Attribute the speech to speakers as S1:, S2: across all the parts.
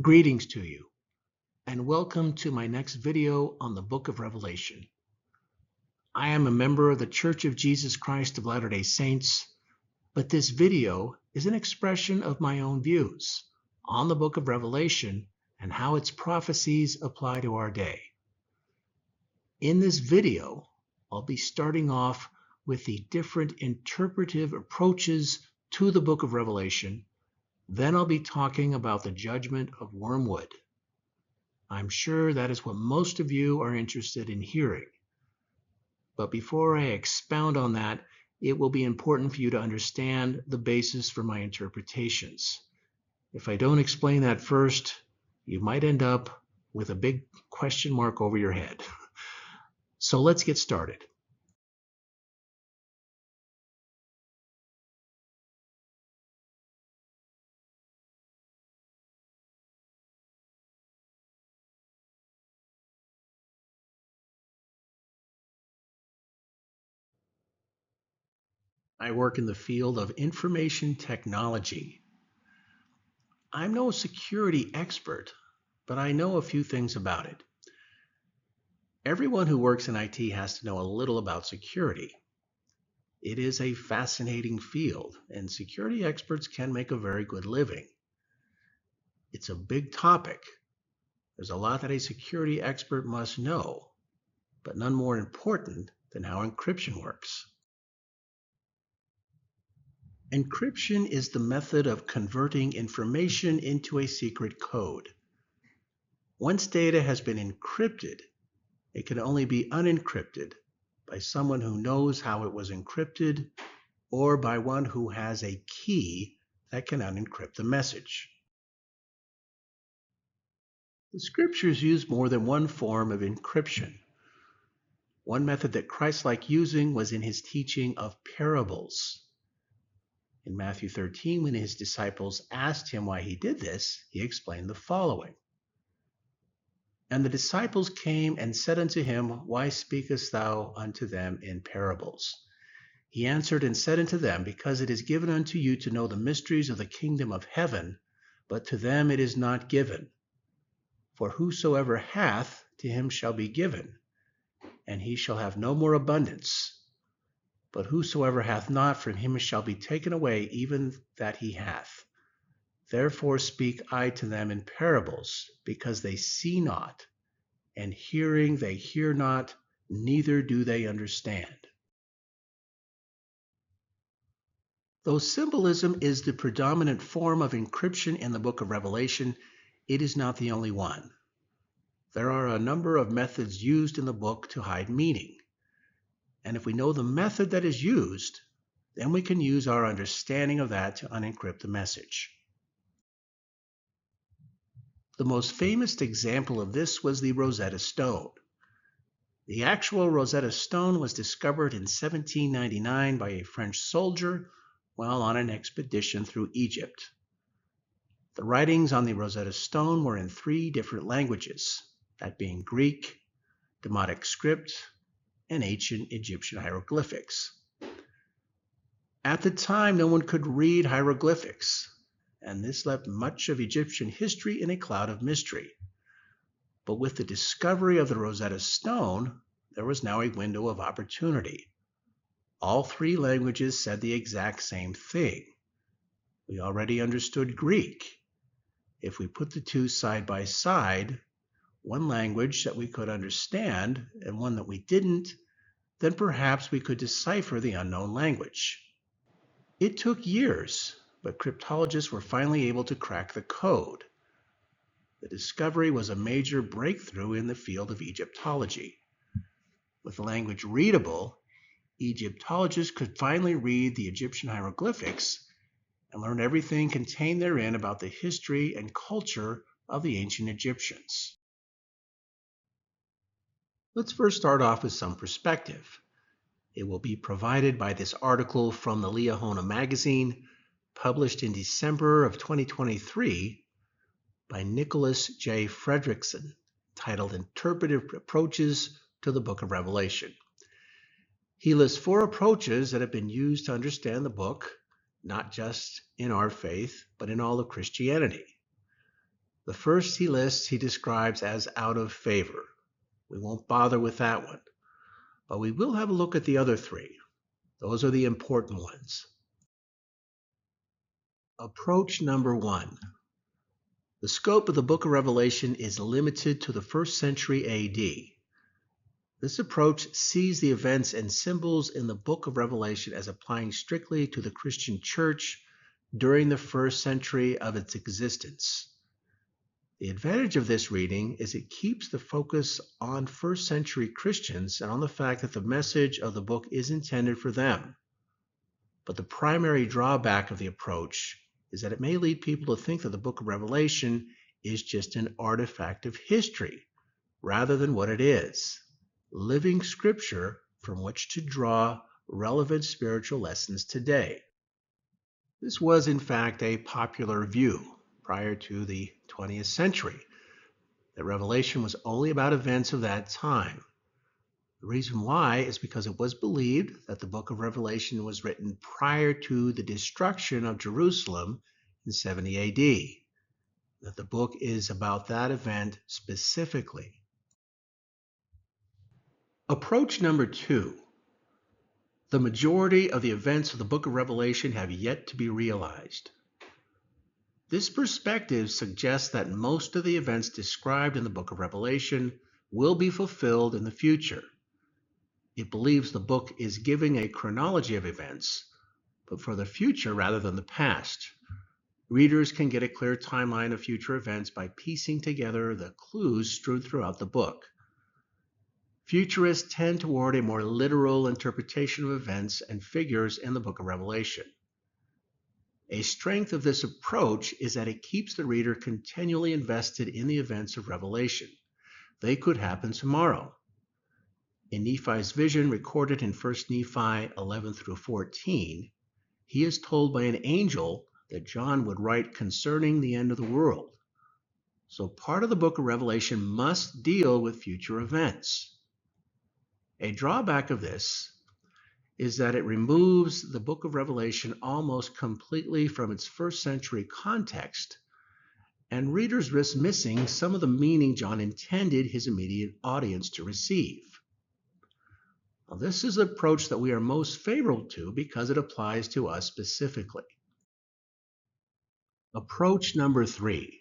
S1: Greetings to you, and welcome to my next video on the Book of Revelation. I am a member of the Church of Jesus Christ of Latter-day Saints, but this video is an expression of my own views on the Book of Revelation and how its prophecies apply to our day. In this video, I'll be starting off with the different interpretive approaches to the Book of Revelation. Then I'll be talking about the Judgement of Wormwood. I'm sure that is what most of you are interested in hearing. But before I expound on that, it will be important for you to understand the basis for my interpretations. If I don't explain that first, you might end up with a big question mark over your head. So let's get started. I work in the field of information technology. I'm no security expert, but I know a few things about it. Everyone who works in IT has to know a little about security. It is a fascinating field, and security experts can make a very good living. It's a big topic. There's a lot that a security expert must know, but none more important than how encryption works. Encryption is the method of converting information into a secret code. Once data has been encrypted, it can only be unencrypted by someone who knows how it was encrypted or by one who has a key that can unencrypt the message. The Scriptures use more than one form of encryption. One method that Christ liked using was in his teaching of parables. In Matthew 13, when his disciples asked him why he did this, he explained the following. And the disciples came and said unto him, Why speakest thou unto them in parables? He answered and said unto them, Because it is given unto you to know the mysteries of the kingdom of heaven, but to them it is not given. For whosoever hath, to him shall be given, and he shall have no more abundance. But whosoever hath not, from him shall be taken away even that he hath. Therefore speak I to them in parables, because they see not, and hearing they hear not, neither do they understand. Though symbolism is the predominant form of encryption in the book of Revelation, it is not the only one. There are a number of methods used in the book to hide meaning. And if we know the method that is used, then we can use our understanding of that to unencrypt the message. The most famous example of this was the Rosetta Stone. The actual Rosetta Stone was discovered in 1799 by a French soldier while on an expedition through Egypt. The writings on the Rosetta Stone were in 3 different languages, that being Greek, Demotic script, and ancient Egyptian hieroglyphics. At the time, no one could read hieroglyphics, and this left much of Egyptian history in a cloud of mystery. But with the discovery of the Rosetta Stone, there was now a window of opportunity. All 3 languages said the exact same thing. We already understood Greek. If we put the 2 side by side, one language that we could understand and one that we didn't, then perhaps we could decipher the unknown language. It took years, but cryptologists were finally able to crack the code. The discovery was a major breakthrough in the field of Egyptology. With the language readable, Egyptologists could finally read the Egyptian hieroglyphics and learn everything contained therein about the history and culture of the ancient Egyptians. Let's first start off with some perspective. It will be provided by this article from the Liahona magazine, published in December of 2023 by Nicholas J. Fredrickson, titled Interpretive Approaches to the Book of Revelation. He lists 4 approaches that have been used to understand the book, not just in our faith, but in all of Christianity. The first he lists he describes as out of favor. We won't bother with that one, but we will have a look at the other three. Those are the important ones. Approach number 1. The scope of the book of Revelation is limited to the 1st century AD. This approach sees the events and symbols in the book of Revelation as applying strictly to the Christian church during the 1st century of its existence. The advantage of this reading is it keeps the focus on 1st century Christians and on the fact that the message of the book is intended for them. But the primary drawback of the approach is that it may lead people to think that the book of Revelation is just an artifact of history, rather than what it is, living scripture from which to draw relevant spiritual lessons today. This was, in fact, a popular view prior to the 20th century, that Revelation was only about events of that time. The reason why is because it was believed that the book of Revelation was written prior to the destruction of Jerusalem in 70 AD, that the book is about that event specifically. Approach number 2. The majority of the events of the book of Revelation have yet to be realized. This perspective suggests that most of the events described in the book of Revelation will be fulfilled in the future. It believes the book is giving a chronology of events, but for the future rather than the past. Readers can get a clear timeline of future events by piecing together the clues strewn throughout the book. Futurists tend toward a more literal interpretation of events and figures in the book of Revelation. A strength of this approach is that it keeps the reader continually invested in the events of Revelation. They could happen tomorrow. In Nephi's vision recorded in 1 Nephi 11 through 14, he is told by an angel that John would write concerning the end of the world. So part of the book of Revelation must deal with future events. A drawback of this is that it removes the book of Revelation almost completely from its 1st century context, and readers risk missing some of the meaning John intended his immediate audience to receive. Now, this is the approach that we are most favorable to because it applies to us specifically. Approach number 3.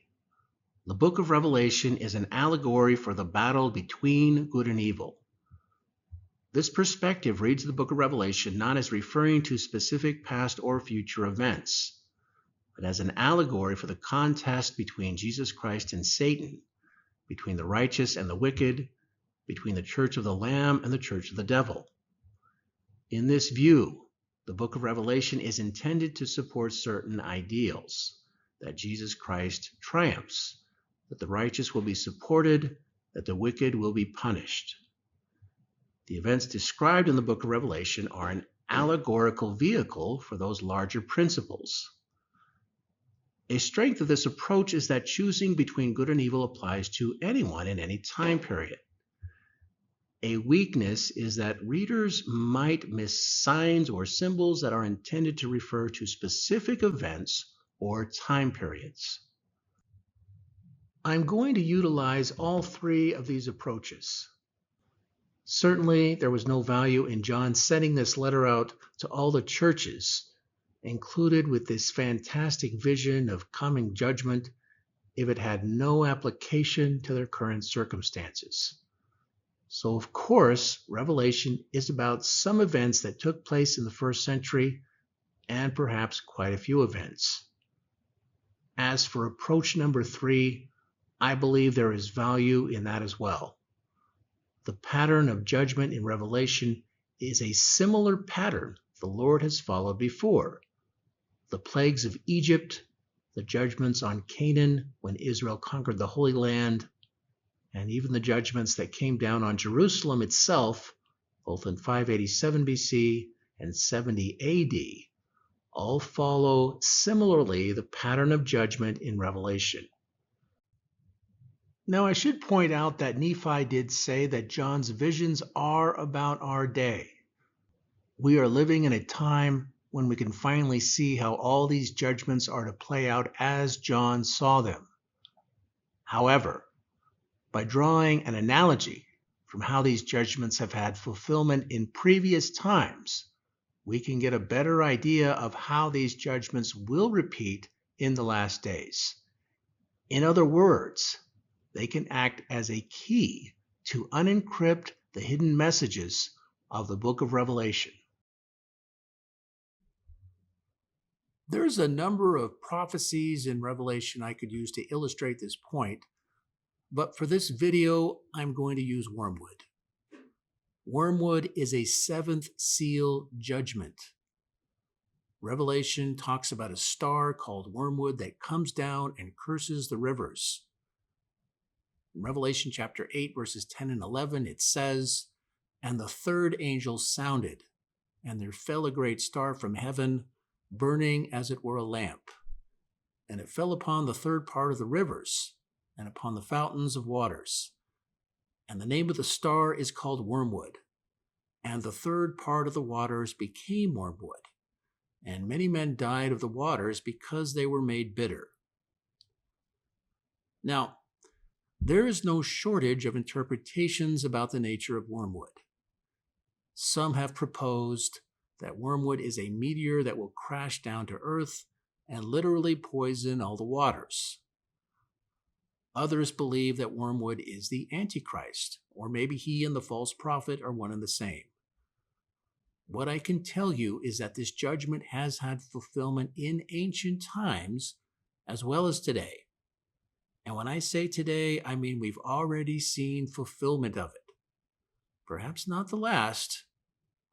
S1: The book of Revelation is an allegory for the battle between good and evil. This perspective reads the book of Revelation not as referring to specific past or future events, but as an allegory for the contest between Jesus Christ and Satan, between the righteous and the wicked, between the church of the Lamb and the church of the devil. In this view, the book of Revelation is intended to support certain ideals, that Jesus Christ triumphs, that the righteous will be supported, that the wicked will be punished. The events described in the book of Revelation are an allegorical vehicle for those larger principles. A strength of this approach is that choosing between good and evil applies to anyone in any time period. A weakness is that readers might miss signs or symbols that are intended to refer to specific events or time periods. I'm going to utilize all 3 of these approaches. Certainly, there was no value in John sending this letter out to all the churches, included with this fantastic vision of coming judgment, if it had no application to their current circumstances. So, of course, Revelation is about some events that took place in the 1st century and perhaps quite a few events. As for approach number 3, I believe there is value in that as well. The pattern of judgment in Revelation is a similar pattern the Lord has followed before. The plagues of Egypt, the judgments on Canaan when Israel conquered the Holy Land, and even the judgments that came down on Jerusalem itself, both in 587 BC and 70 AD, all follow similarly the pattern of judgment in Revelation. Now, I should point out that Nephi did say that John's visions are about our day. We are living in a time when we can finally see how all these judgments are to play out as John saw them. However, by drawing an analogy from how these judgments have had fulfillment in previous times, we can get a better idea of how these judgments will repeat in the last days. In other words, they can act as a key to unencrypt the hidden messages of the book of Revelation. There's a number of prophecies in Revelation I could use to illustrate this point, but for this video, I'm going to use wormwood. Wormwood is a seventh seal judgment. Revelation talks about a star called wormwood that comes down and curses the rivers. In Revelation chapter 8, verses 10 and 11, it says, "And the third angel sounded, and there fell a great star from heaven, burning as it were a lamp. And it fell upon the third part of the rivers, and upon the fountains of waters. And the name of the star is called Wormwood. And the third part of the waters became wormwood. And many men died of the waters because they were made bitter." Now, there is no shortage of interpretations about the nature of wormwood. Some have proposed that wormwood is a meteor that will crash down to earth and literally poison all the waters. Others believe that wormwood is the Antichrist, or maybe he and the false prophet are one and the same. What I can tell you is that this judgment has had fulfillment in ancient times as well as today. And when I say today, I mean we've already seen fulfillment of it. Perhaps not the last,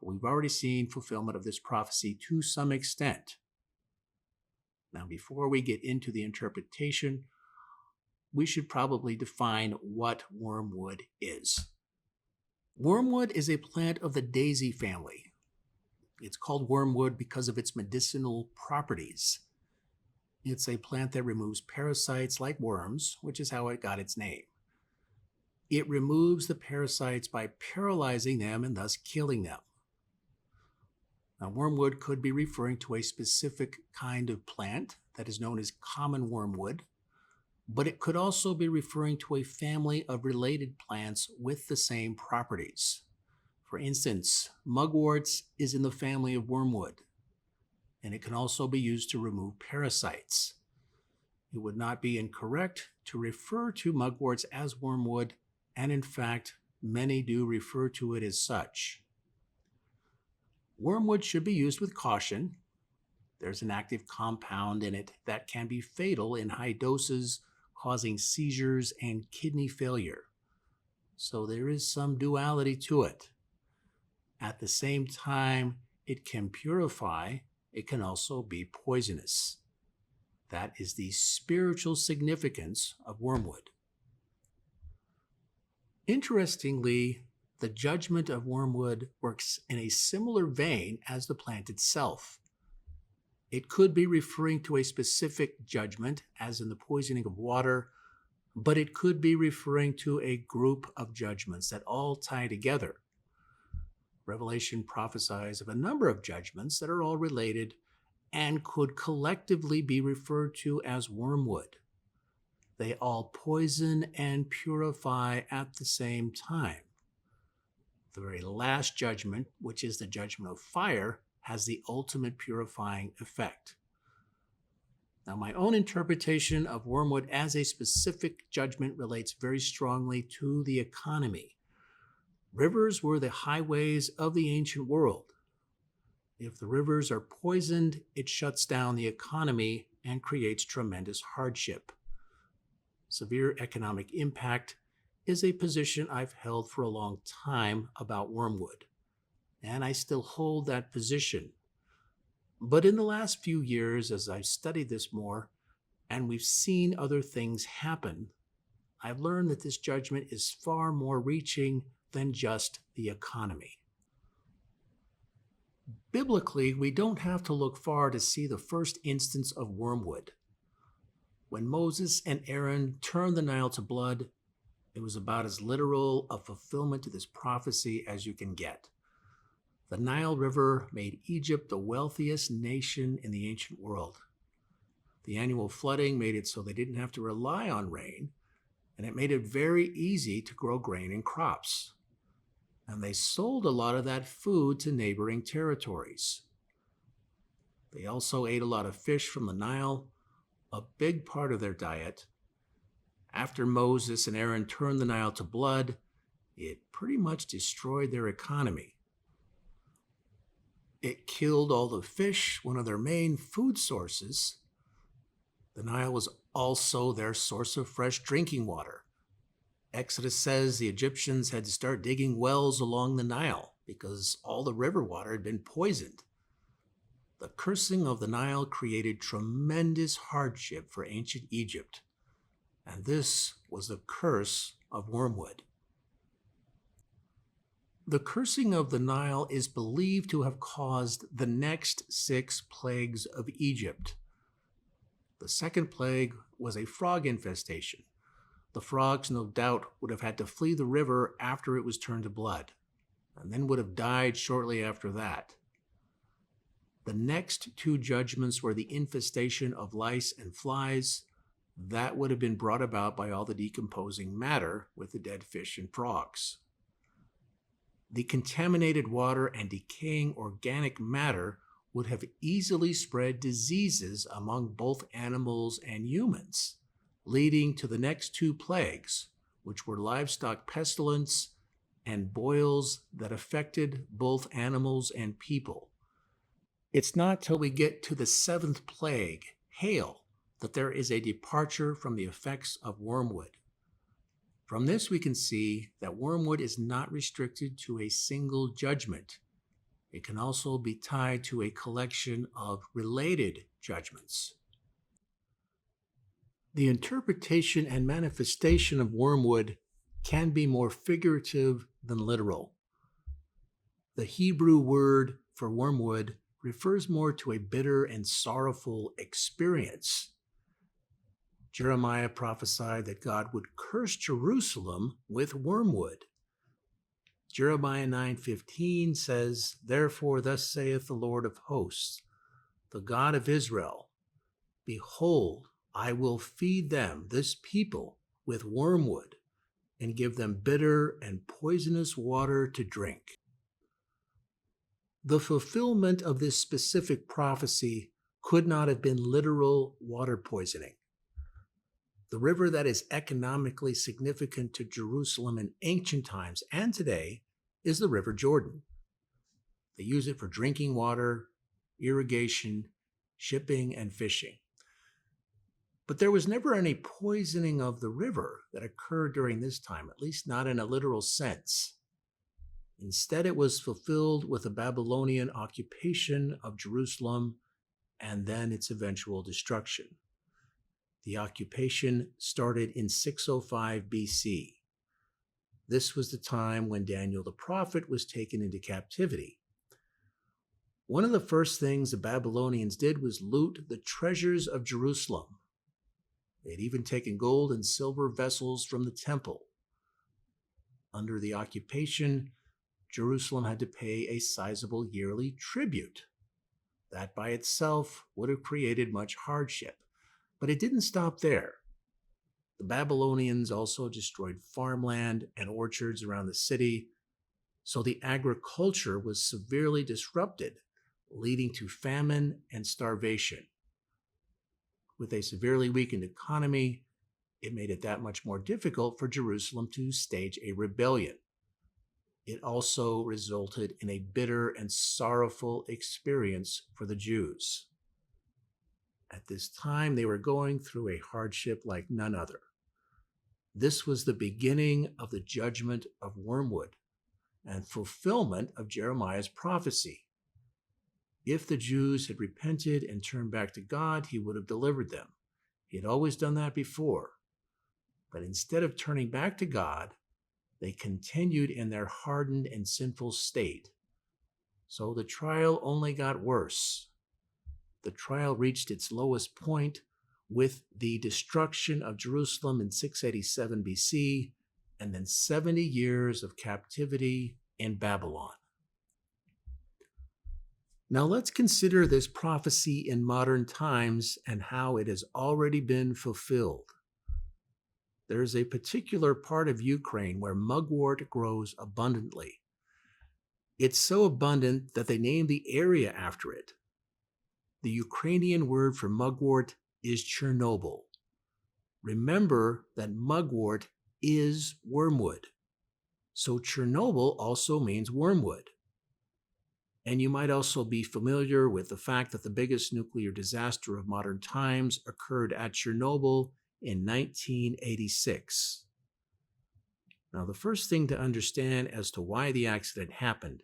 S1: but we've already seen fulfillment of this prophecy to some extent. Now, before we get into the interpretation, we should probably define what wormwood is. Wormwood is a plant of the daisy family. It's called wormwood because of its medicinal properties. It's a plant that removes parasites like worms, which is how it got its name. It removes the parasites by paralyzing them and thus killing them. Now, wormwood could be referring to a specific kind of plant that is known as common wormwood, but it could also be referring to a family of related plants with the same properties. For instance, mugworts is in the family of wormwood, and it can also be used to remove parasites. It would not be incorrect to refer to mugworts as wormwood, and in fact, many do refer to it as such. Wormwood should be used with caution. There's an active compound in it that can be fatal in high doses, causing seizures and kidney failure. So there is some duality to it. At the same time, it can purify, it can also be poisonous. That is the spiritual significance of wormwood. Interestingly, the judgment of wormwood works in a similar vein as the plant itself. It could be referring to a specific judgment, as in the poisoning of water, but it could be referring to a group of judgments that all tie together. Revelation prophesies of a number of judgments that are all related and could collectively be referred to as wormwood. They all poison and purify at the same time. The very last judgment, which is the judgment of fire, has the ultimate purifying effect. Now, my own interpretation of wormwood as a specific judgment relates very strongly to the economy. Rivers were the highways of the ancient world. If the rivers are poisoned, it shuts down the economy and creates tremendous hardship. Severe economic impact is a position I've held for a long time about wormwood, and I still hold that position. But in the last few years, as I've studied this more, and we've seen other things happen, I've learned that this judgment is far more reaching than just the economy. Biblically, we don't have to look far to see the first instance of wormwood. When Moses and Aaron turned the Nile to blood, it was about as literal a fulfillment to this prophecy as you can get. The Nile River made Egypt the wealthiest nation in the ancient world. The annual flooding made it so they didn't have to rely on rain,
S2: and it made it very easy to grow grain and crops. And they sold a lot of that food to neighboring territories. They also ate a lot of fish from the Nile, a big part of their diet. After Moses and Aaron turned the Nile to blood, it pretty much destroyed their economy. It killed all the fish, one of their main food sources. The Nile was also their source of fresh drinking water. Exodus says the Egyptians had to start digging wells along the Nile because all the river water had been poisoned. The cursing of the Nile created tremendous hardship for ancient Egypt, and this was the curse of wormwood. The cursing of the Nile is believed to have caused the next 6 plagues of Egypt. The second plague was a frog infestation. The frogs, no doubt, would have had to flee the river after it was turned to blood, and then would have died shortly after that. The next 2 judgments were the infestation of lice and flies. That would have been brought about by all the decomposing matter with the dead fish and frogs. The contaminated water and decaying organic matter would have easily spread diseases among both animals and humans, leading to the next 2 plagues, which were livestock pestilence and boils that affected both animals and people. It's not till we get to the 7th plague, hail, that there is a departure from the effects of wormwood. From this we can see that wormwood is not restricted to a single judgment. It can also be tied to a collection of related judgments. The interpretation and manifestation of wormwood can be more figurative than literal. The Hebrew word for wormwood refers more to a bitter and sorrowful experience. Jeremiah prophesied that God would curse Jerusalem with wormwood. Jeremiah 9:15 says, "Therefore thus saith the Lord of hosts, the God of Israel, behold, I will feed them, this people, with wormwood, and give them bitter and poisonous water to drink." The fulfillment of this specific prophecy could not have been literal water poisoning. The river that is economically significant to Jerusalem in ancient times and today is the River Jordan. They use it for drinking water, irrigation, shipping, and fishing. But there was never any poisoning of the river that occurred during this time, at least not in a literal sense. Instead, it was fulfilled with the Babylonian occupation of Jerusalem and then its eventual destruction. The occupation started in 605 BC. This was the time when Daniel the prophet was taken into captivity. One of the first things the Babylonians did was loot the treasures of Jerusalem. They had even taken gold and silver vessels from the temple. Under the occupation, Jerusalem had to pay a sizable yearly tribute. That by itself would have created much hardship, but it didn't stop there. The Babylonians also destroyed farmland and orchards around the city, so the agriculture was severely disrupted, leading to famine and starvation. With a severely weakened economy, it made it that much more difficult for Jerusalem to stage a rebellion. It also resulted in a bitter and sorrowful experience for the Jews. At this time, they were going through a hardship like none other. This was the beginning of the judgment of wormwood and fulfillment of Jeremiah's prophecy. If the Jews had repented and turned back to God, he would have delivered them. He had always done that before. But instead of turning back to God, they continued in their hardened and sinful state. So the trial only got worse. The trial reached its lowest point with the destruction of Jerusalem in 687 BC and then 70 years of captivity in Babylon. Now let's consider this prophecy in modern times and how it has already been fulfilled. There is a particular part of Ukraine where mugwort grows abundantly. It's so abundant that they named the area after it. The Ukrainian word for mugwort is Chernobyl. Remember that mugwort is wormwood. So Chernobyl also means wormwood. And you might also be familiar with the fact that the biggest nuclear disaster of modern times occurred at Chernobyl in 1986. Now, the first thing to understand as to why the accident happened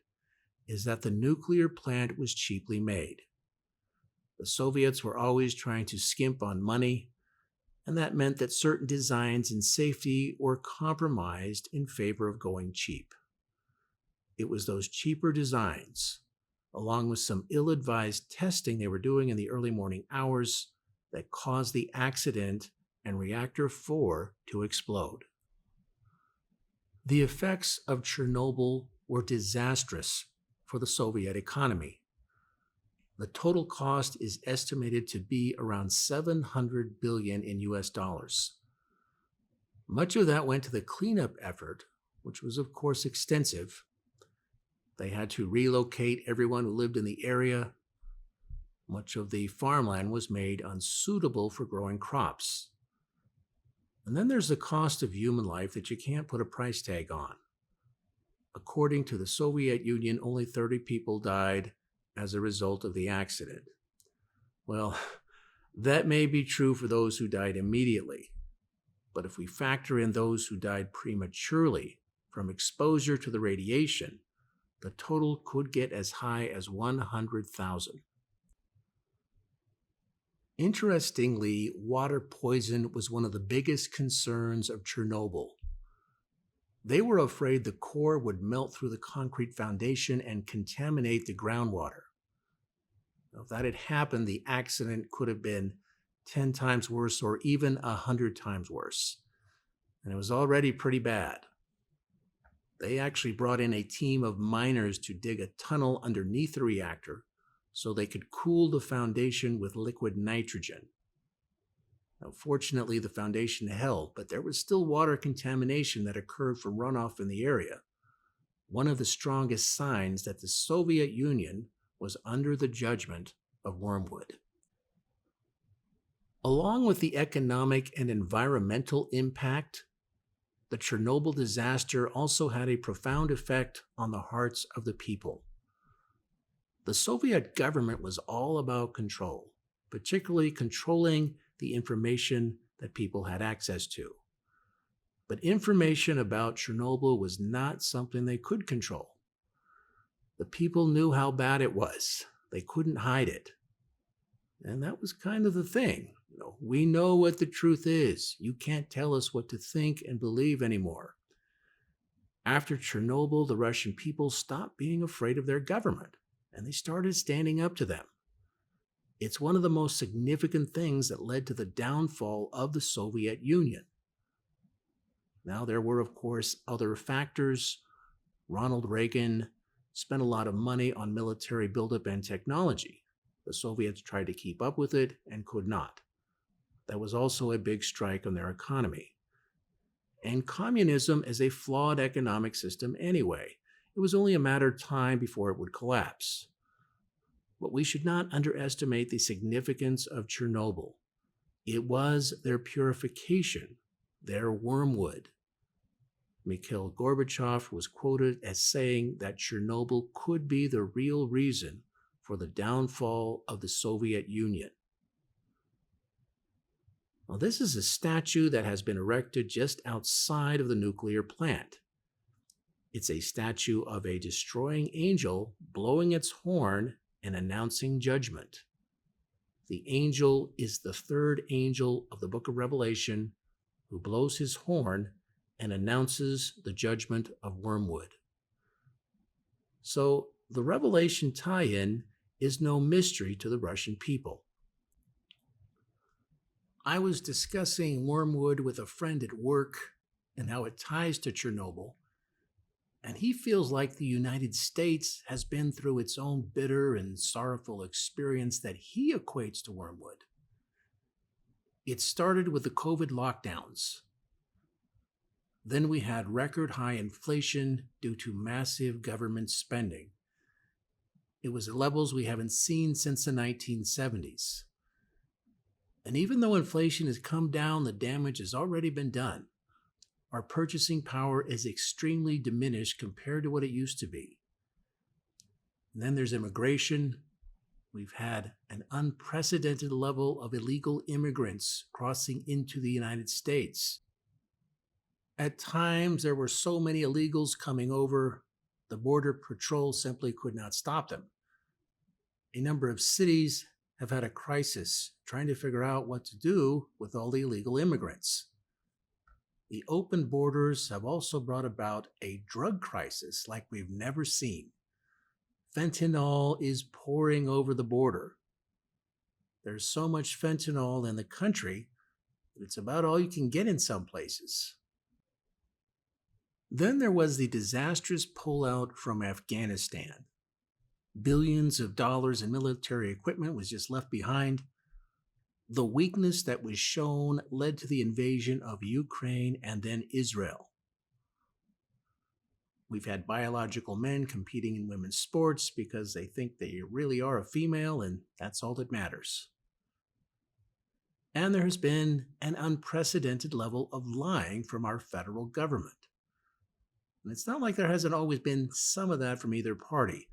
S2: is that the nuclear plant was cheaply made. The Soviets were always trying to skimp on money, and that meant that certain designs and safety were compromised in favor of going cheap. It was those cheaper designs, along with some ill-advised testing they were doing in the early morning hours, that caused the accident and reactor 4 to explode. The effects of Chernobyl were disastrous for the Soviet economy. The total cost is estimated to be around $700 billion in US dollars. Much of that went to the cleanup effort, which was of course extensive. They had to relocate everyone who lived in the area. Much of the farmland was made unsuitable for growing crops. And then there's the cost of human life that you can't put a price tag on. According to the Soviet Union, only 30 people died as a result of the accident. Well, that may be true for those who died immediately, but if we factor in those who died prematurely from exposure to the radiation, the total could get as high as 100,000. Interestingly, water poison was one of the biggest concerns of Chernobyl. They were afraid the core would melt through the concrete foundation and contaminate the groundwater. Now, if that had happened, the accident could have been 10 times worse or even 100 times worse. And it was already pretty bad. They actually brought in a team of miners to dig a tunnel underneath the reactor so they could cool the foundation with liquid nitrogen. Now, fortunately, the foundation held, but there was still water contamination that occurred from runoff in the area, one of the strongest signs that the Soviet Union was under the judgment of wormwood. Along with the economic and environmental impact, the Chernobyl disaster also had a profound effect on the hearts of the people. The Soviet government was all about control, particularly controlling the information that people had access to. But information about Chernobyl was not something they could control. The people knew how bad it was. They couldn't hide it. And that was kind of the thing. We know what the truth is. You can't tell us what to think and believe anymore. After Chernobyl, the Russian people stopped being afraid of their government, and they started standing up to them. It's one of the most significant things that led to the downfall of the Soviet Union. Now, there were, of course, other factors. Ronald Reagan spent a lot of money on military buildup and technology. The Soviets tried to keep up with it and could not. That was also a big strike on their economy. And communism is a flawed economic system anyway. It was only a matter of time before it would collapse. But we should not underestimate the significance of Chernobyl. It was their purification, their wormwood. Mikhail Gorbachev was quoted as saying that Chernobyl could be the real reason for the downfall of the Soviet Union. Now, this is a statue that has been erected just outside of the nuclear plant. It's a statue of a destroying angel blowing its horn and announcing judgment. The angel is the third angel of the book of Revelation who blows his horn and announces the judgment of Wormwood. So the Revelation tie-in is no mystery to the Russian people. I was discussing Wormwood with a friend at work and how it ties to Chernobyl, and he feels like the United States has been through its own bitter and sorrowful experience that he equates to Wormwood. It started with the COVID lockdowns. Then we had record high inflation due to massive government spending. It was at levels we haven't seen since the 1970s. And even though inflation has come down, the damage has already been done. Our purchasing power is extremely diminished compared to what it used to be. And then there's immigration. We've had an unprecedented level of illegal immigrants crossing into the United States. At times, there were so many illegals coming over, the Border Patrol simply could not stop them. A number of cities have had a crisis trying to figure out what to do with all the illegal immigrants. The open borders have also brought about a drug crisis like we've never seen. Fentanyl is pouring over the border. There's so much fentanyl in the country that it's about all you can get in some places. Then there was the disastrous pullout from Afghanistan. Billions of dollars in military equipment was just left behind. The weakness that was shown led to the invasion of Ukraine and then Israel. We've had biological men competing in women's sports because they think they really are a female and that's all that matters. And there has been an unprecedented level of lying from our federal government. And it's not like there hasn't always been some of that from either party,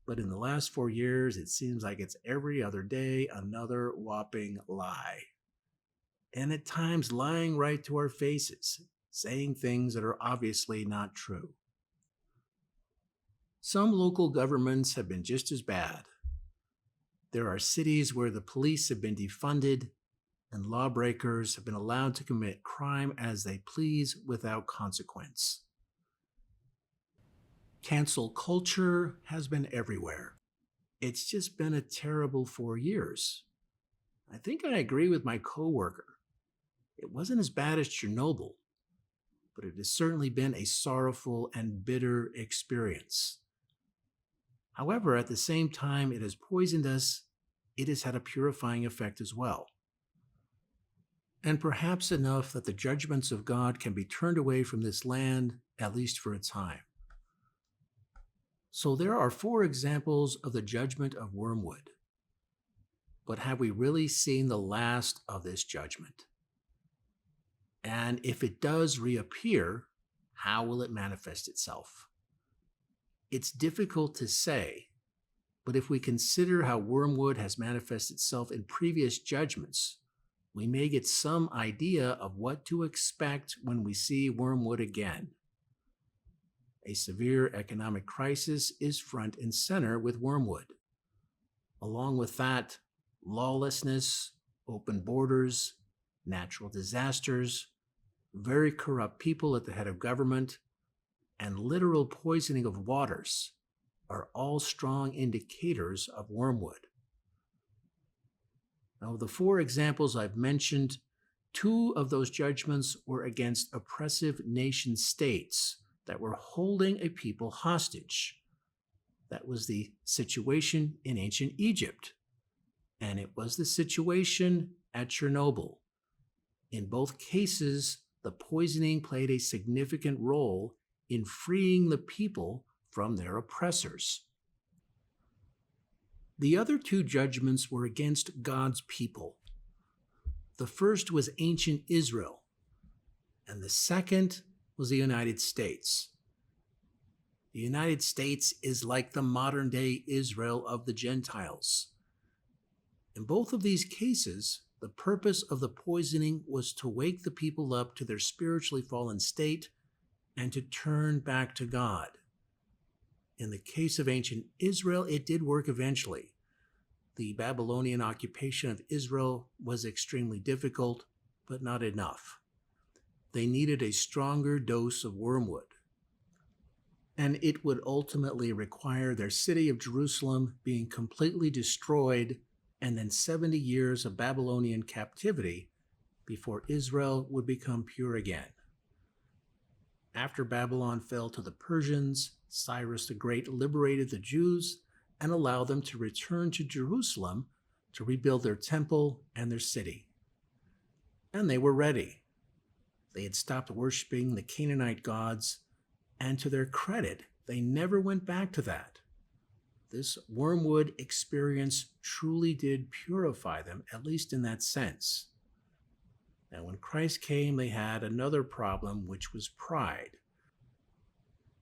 S2: but in the last 4 years, it seems like it's every other day another whopping lie. And at times lying right to our faces, saying things that are obviously not true. Some local governments have been just as bad. There are cities where the police have been defunded and lawbreakers have been allowed to commit crime as they please without consequence. Cancel culture has been everywhere. It's just been a terrible 4 years. I think I agree with my coworker. It wasn't as bad as Chernobyl, but it has certainly been a sorrowful and bitter experience. However, at the same time it has poisoned us, it has had a purifying effect as well. And perhaps enough that the judgments of God can be turned away from this land, at least for a time. So there are 4 examples of the judgment of Wormwood. But have we really seen the last of this judgment? And if it does reappear, how will it manifest itself? It's difficult to say, but if we consider how Wormwood has manifested itself in previous judgments, we may get some idea of what to expect when we see Wormwood again. A severe economic crisis is front and center with Wormwood. Along with that, lawlessness, open borders, natural disasters, very corrupt people at the head of government, and literal poisoning of waters are all strong indicators of Wormwood. Now, of the 4 examples I've mentioned, 2 of those judgments were against oppressive nation states that were holding a people hostage. That was the situation in ancient Egypt, and it was the situation at Chernobyl. In both cases, the poisoning played a significant role in freeing the people from their oppressors. The other 2 judgments were against God's people. The first was ancient Israel, and the second was the United States. The United States is like the modern-day Israel of the Gentiles. In both of these cases, the purpose of the poisoning was to wake the people up to their spiritually fallen state and to turn back to God. In the case of ancient Israel, it did work eventually. The Babylonian occupation of Israel was extremely difficult, but not enough. They needed a stronger dose of wormwood. And it would ultimately require their city of Jerusalem being completely destroyed and then 70 years of Babylonian captivity before Israel would become pure again. After Babylon fell to the Persians, Cyrus the Great liberated the Jews and allowed them to return to Jerusalem to rebuild their temple and their city. And they were ready. They had stopped worshiping the Canaanite gods, and to their credit, they never went back to that. This wormwood experience truly did purify them, at least in that sense. Now, when Christ came, they had another problem, which was pride.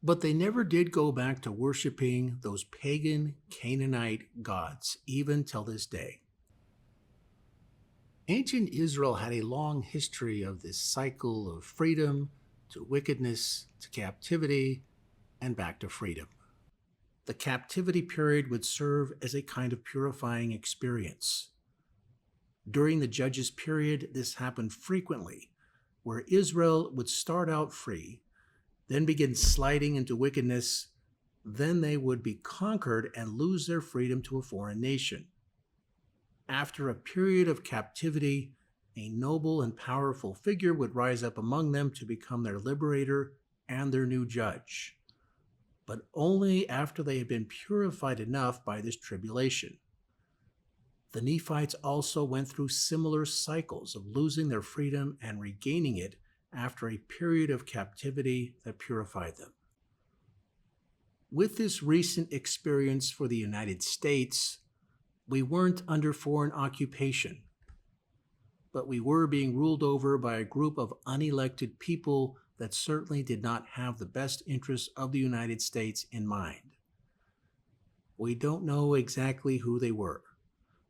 S2: But they never did go back to worshiping those pagan Canaanite gods, even till this day. Ancient Israel had a long history of this cycle of freedom to wickedness to captivity and back to freedom. The captivity period would serve as a kind of purifying experience. During the Judges period, this happened frequently, where Israel would start out free, then begin sliding into wickedness, then they would be conquered and lose their freedom to a foreign nation. After a period of captivity, a noble and powerful figure would rise up among them to become their liberator and their new judge, but only after they had been purified enough by this tribulation. The Nephites also went through similar cycles of losing their freedom and regaining it after a period of captivity that purified them. With this recent experience for the United States, we weren't under foreign occupation, but we were being ruled over by a group of unelected people that certainly did not have the best interests of the United States in mind. We don't know exactly who they were,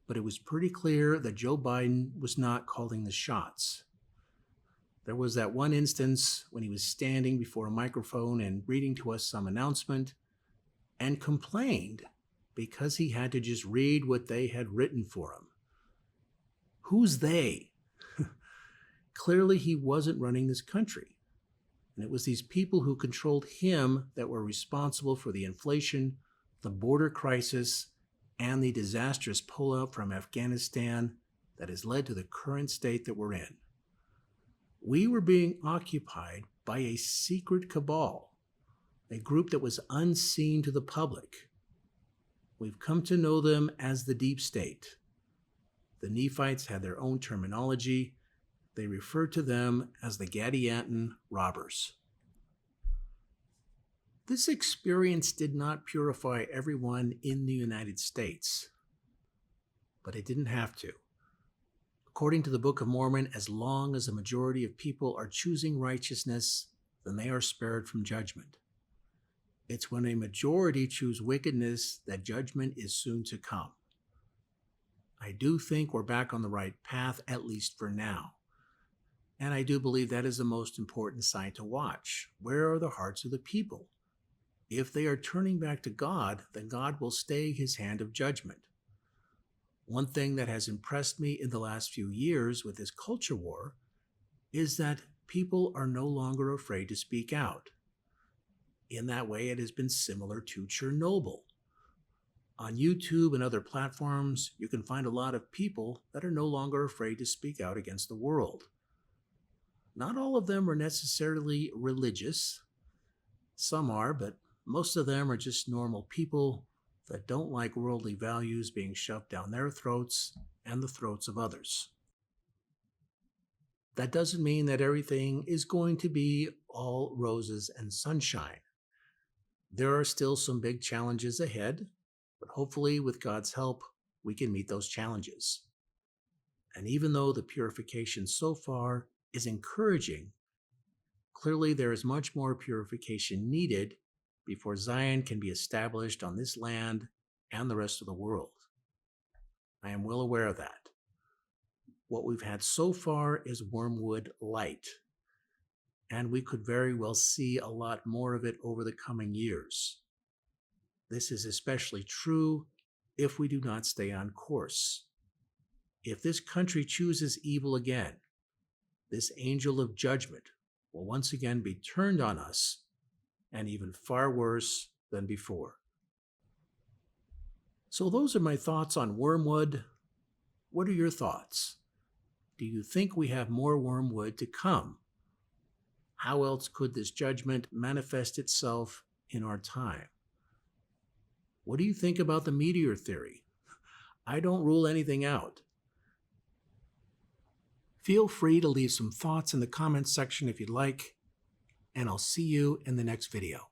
S2: but it was pretty clear that Joe Biden was not calling the shots. There was that one instance when he was standing before a microphone and reading to us some announcement and complained because he had to just read what they had written for him. Who's they? Clearly, he wasn't running this country. And it was these people who controlled him that were responsible for the inflation, the border crisis, and the disastrous pullout from Afghanistan that has led to the current state that we're in. We were being occupied by a secret cabal, a group that was unseen to the public. We've come to know them as the deep state. The Nephites had their own terminology. They referred to them as the Gadianton robbers. This experience did not purify everyone in the United States, but it didn't have to. According to the Book of Mormon, as long as a majority of people are choosing righteousness, then they are spared from judgment. It's when a majority choose wickedness that judgment is soon to come. I do think we're back on the right path, at least for now. And I do believe that is the most important sign to watch. Where are the hearts of the people? If they are turning back to God, then God will stay his hand of judgment. One thing that has impressed me in the last few years with this culture war is that people are no longer afraid to speak out. In that way, it has been similar to Chernobyl. On YouTube and other platforms, you can find a lot of people that are no longer afraid to speak out against the world. Not all of them are necessarily religious. Some are, but most of them are just normal people that don't like worldly values being shoved down their throats and the throats of others. That doesn't mean that everything is going to be all roses and sunshine. There are still some big challenges ahead, but hopefully with God's help, we can meet those challenges. And even though the purification so far is encouraging, clearly there is much more purification needed before Zion can be established on this land and the rest of the world. I am well aware of that. What we've had so far is wormwood light, and we could very well see a lot more of it over the coming years. This is especially true if we do not stay on course. If this country chooses evil again, this angel of judgment will once again be turned on us, and even far worse than before. So those are my thoughts on wormwood. What are your thoughts? Do you think we have more wormwood to come? How else could this judgment manifest itself in our time? What do you think about the meteor theory? I don't rule anything out. Feel free to leave some thoughts in the comments section if you'd like, and I'll see you in the next video.